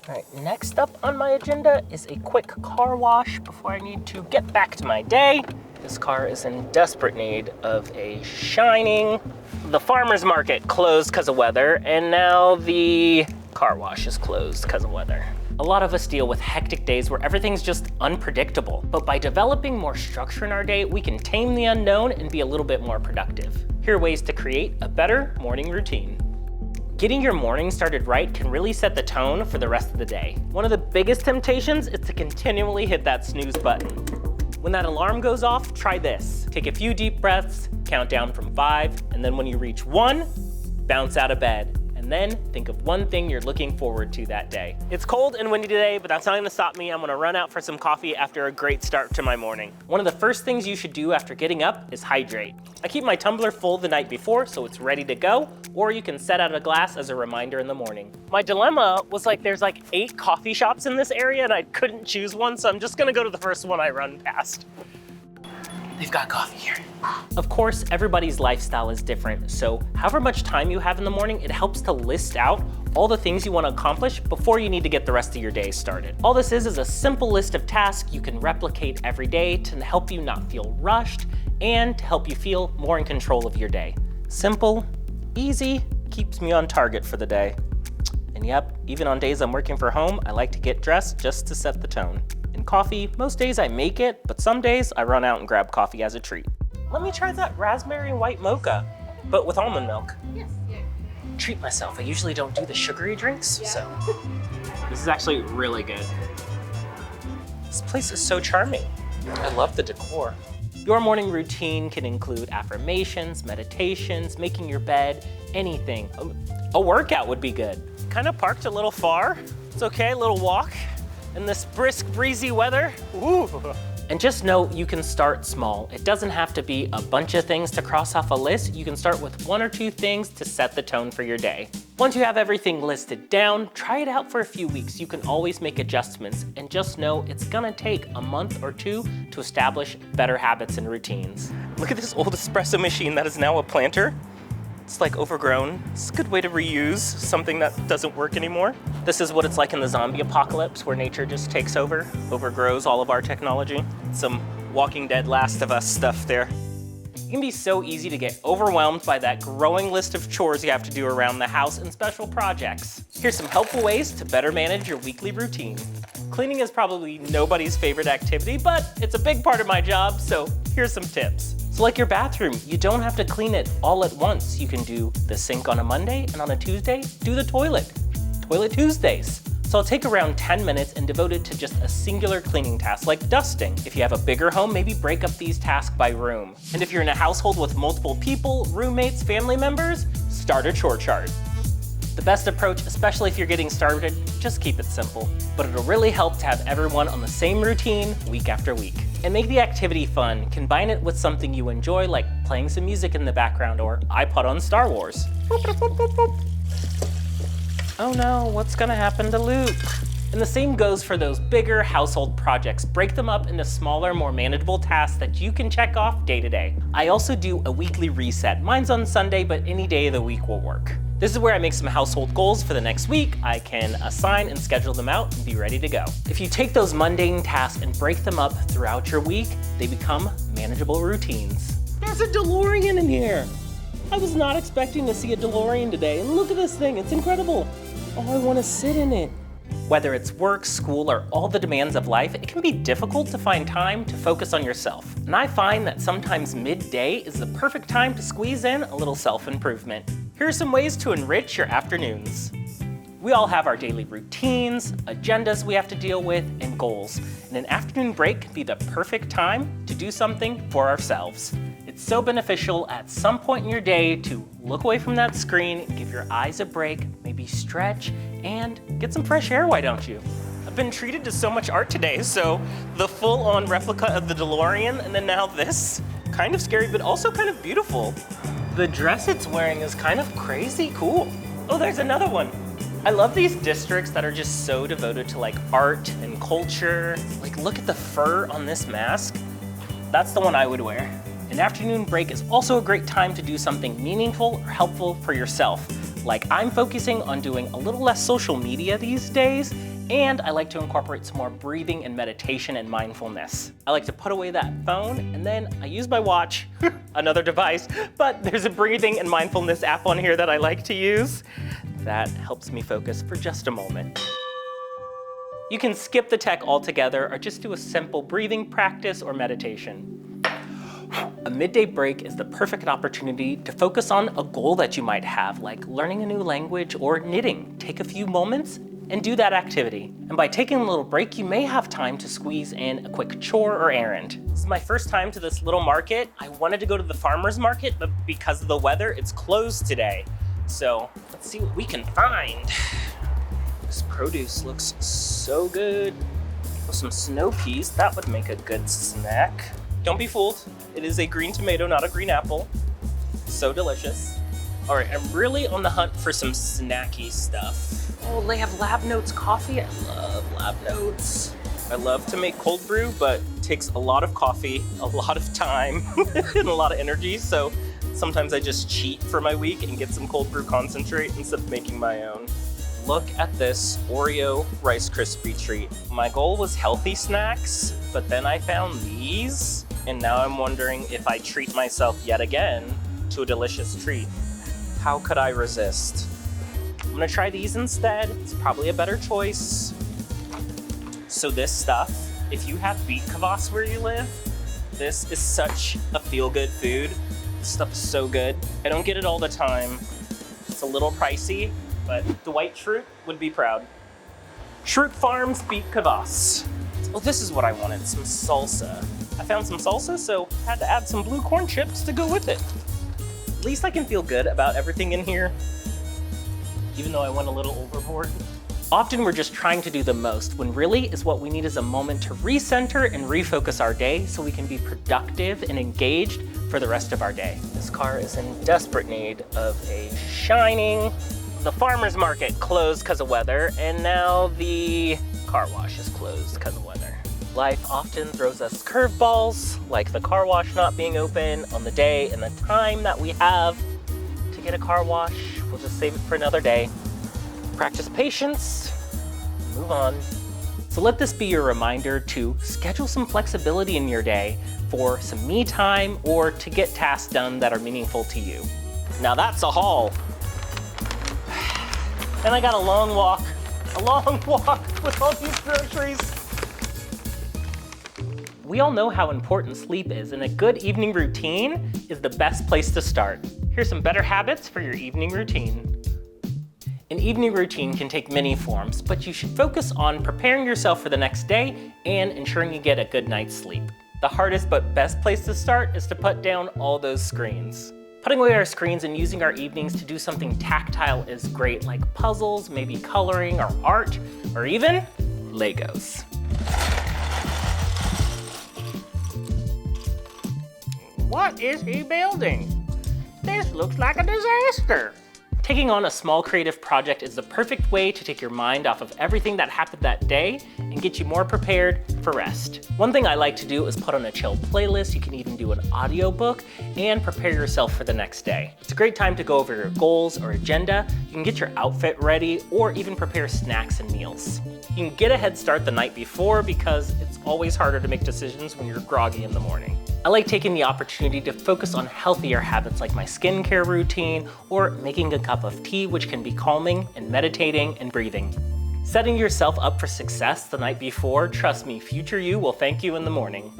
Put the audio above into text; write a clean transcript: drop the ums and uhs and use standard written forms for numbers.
All right, next up on my agenda is a quick car wash before I need to get back to my day. This car is in desperate need of a shining. The farmer's market closed because of weather, and now the car wash is closed because of weather. A lot of us deal with hectic days where everything's just unpredictable, but by developing more structure in our day, we can tame the unknown and be a little bit more productive. Here are ways to create a better morning routine. Getting your morning started right can really set the tone for the rest of the day. One of the biggest temptations is to continually hit that snooze button. When that alarm goes off, try this. Take a few deep breaths, count down from 5, and then when you reach 1, bounce out of bed. And then think of one thing you're looking forward to that day. It's cold and windy today, but that's not gonna stop me. I'm gonna run out for some coffee after a great start to my morning. One of the first things you should do after getting up is hydrate. I keep my tumbler full the night before so it's ready to go, or you can set out a glass as a reminder in the morning. My dilemma was there's 8 coffee shops in this area and I couldn't choose one, so I'm just gonna go to the first one I run past. They've got coffee here. Of course, everybody's lifestyle is different, so however much time you have in the morning, it helps to list out all the things you want to accomplish before you need to get the rest of your day started. All this is a simple list of tasks you can replicate every day to help you not feel rushed and to help you feel more in control of your day. Simple, easy, keeps me on target for the day. And yep, even on days I'm working from home, I like to get dressed just to set the tone. And coffee, most days I make it, but some days I run out and grab coffee as a treat. Let me try that raspberry white mocha, but with almond milk. Yes, yeah. Treat myself. I usually don't do the sugary drinks, so. This is actually really good. This place is so charming. I love the decor. Your morning routine can include affirmations, meditations, making your bed, anything. A workout would be good. Kind of parked a little far. It's okay, a little walk. In this brisk, breezy weather, ooh. And just know you can start small. It doesn't have to be a bunch of things to cross off a list. You can start with 1 or 2 things to set the tone for your day. Once you have everything listed down, try it out for a few weeks. You can always make adjustments, and just know it's gonna take a month or 2 to establish better habits and routines. Look at this old espresso machine that is now a planter. It's overgrown. It's a good way to reuse something that doesn't work anymore. This is what it's like in the zombie apocalypse where nature just takes over, overgrows all of our technology. Some Walking Dead Last of Us stuff there. It can be so easy to get overwhelmed by that growing list of chores you have to do around the house and special projects. Here's some helpful ways to better manage your weekly routine. Cleaning is probably nobody's favorite activity, but it's a big part of my job, so here's some tips. So like your bathroom, you don't have to clean it all at once. You can do the sink on a Monday, and on a Tuesday, do the toilet. Toilet Tuesdays. So I'll take around 10 minutes and devote it to just a singular cleaning task, like dusting. If you have a bigger home, maybe break up these tasks by room. And if you're in a household with multiple people, roommates, family members, start a chore chart. The best approach, especially if you're getting started, just keep it simple. But it'll really help to have everyone on the same routine week after week. And make the activity fun. Combine it with something you enjoy, like playing some music in the background or iPod on Star Wars. Oh no, what's gonna happen to Luke? And the same goes for those bigger household projects. Break them up into smaller, more manageable tasks that you can check off day to day. I also do a weekly reset. Mine's on Sunday, but any day of the week will work. This is where I make some household goals for the next week. I can assign and schedule them out and be ready to go. If you take those mundane tasks and break them up throughout your week, they become manageable routines. There's a DeLorean in here. I was not expecting to see a DeLorean today, and look at this thing, it's incredible. Oh, I want to sit in it. Whether it's work, school, or all the demands of life, it can be difficult to find time to focus on yourself. And I find that sometimes midday is the perfect time to squeeze in a little self-improvement. Here are some ways to enrich your afternoons. We all have our daily routines, agendas we have to deal with, and goals. And an afternoon break can be the perfect time to do something for ourselves. It's so beneficial at some point in your day to look away from that screen, give your eyes a break, maybe stretch, and get some fresh air, why don't you? I've been treated to so much art today, so the full-on replica of the DeLorean, and then now this. Kind of scary, but also kind of beautiful. The dress it's wearing is kind of crazy cool. Oh, there's another one. I love these districts that are just so devoted to art and culture. Look at the fur on this mask. That's the one I would wear. An afternoon break is also a great time to do something meaningful or helpful for yourself. I'm focusing on doing a little less social media these days And I like to incorporate some more breathing and meditation and mindfulness. I like to put away that phone and then I use my watch, another device, but there's a breathing and mindfulness app on here that I like to use. That helps me focus for just a moment. You can skip the tech altogether or just do a simple breathing practice or meditation. A midday break is the perfect opportunity to focus on a goal that you might have, like learning a new language or knitting. Take a few moments and do that activity. And by taking a little break, you may have time to squeeze in a quick chore or errand. This is my first time to this little market. I wanted to go to the farmer's market, but because of the weather, it's closed today. So let's see what we can find. This produce looks so good. With some snow peas, that would make a good snack. Don't be fooled, it is a green tomato, not a green apple. So delicious. All right, I'm really on the hunt for some snacky stuff. Oh, they have Lab Notes coffee. I love Lab Notes. I love to make cold brew, but it takes a lot of coffee, a lot of time, and a lot of energy. So sometimes I just cheat for my week and get some cold brew concentrate instead of making my own. Look at this Oreo Rice Krispie treat. My goal was healthy snacks, but then I found these, and now I'm wondering if I treat myself yet again to a delicious treat. How could I resist? I'm gonna try these instead. It's probably a better choice. So this stuff, if you have beet kvass where you live, this is such a feel-good food. This stuff is so good. I don't get it all the time. It's a little pricey, but Dwight Schrute would be proud. Schrute Farms beet kvass. Oh, this is what I wanted, some salsa. I found some salsa, so had to add some blue corn chips to go with it. At least I can feel good about everything in here, even though I went a little overboard. Often we're just trying to do the most, when really is what we need is a moment to recenter and refocus our day so we can be productive and engaged for the rest of our day. This car is in desperate need of a shining. The farmer's market closed because of weather, and now the car wash is closed because of weather. Life often throws us curveballs, like the car wash not being open on the day and the time that we have to get a car wash. We'll just save it for another day. Practice patience, move on. So let this be your reminder to schedule some flexibility in your day for some me time or to get tasks done that are meaningful to you. Now that's a haul. And I got a long walk with all these groceries. We all know how important sleep is, and a good evening routine is the best place to start. Here's some better habits for your evening routine. An evening routine can take many forms, but you should focus on preparing yourself for the next day and ensuring you get a good night's sleep. The hardest but best place to start is to put down all those screens. Putting away our screens and using our evenings to do something tactile is great, like puzzles, maybe coloring or art, or even Legos. What is he building? This looks like a disaster. Taking on a small creative project is the perfect way to take your mind off of everything that happened that day and get you more prepared for rest. One thing I like to do is put on a chill playlist. You can even do an audiobook and prepare yourself for the next day. It's a great time to go over your goals or agenda. You can get your outfit ready or even prepare snacks and meals. You can get a head start the night before because it's always harder to make decisions when you're groggy in the morning. I like taking the opportunity to focus on healthier habits like my skincare routine or making a cup of tea, which can be calming, and meditating and breathing. Setting yourself up for success the night before, trust me, future you will thank you in the morning.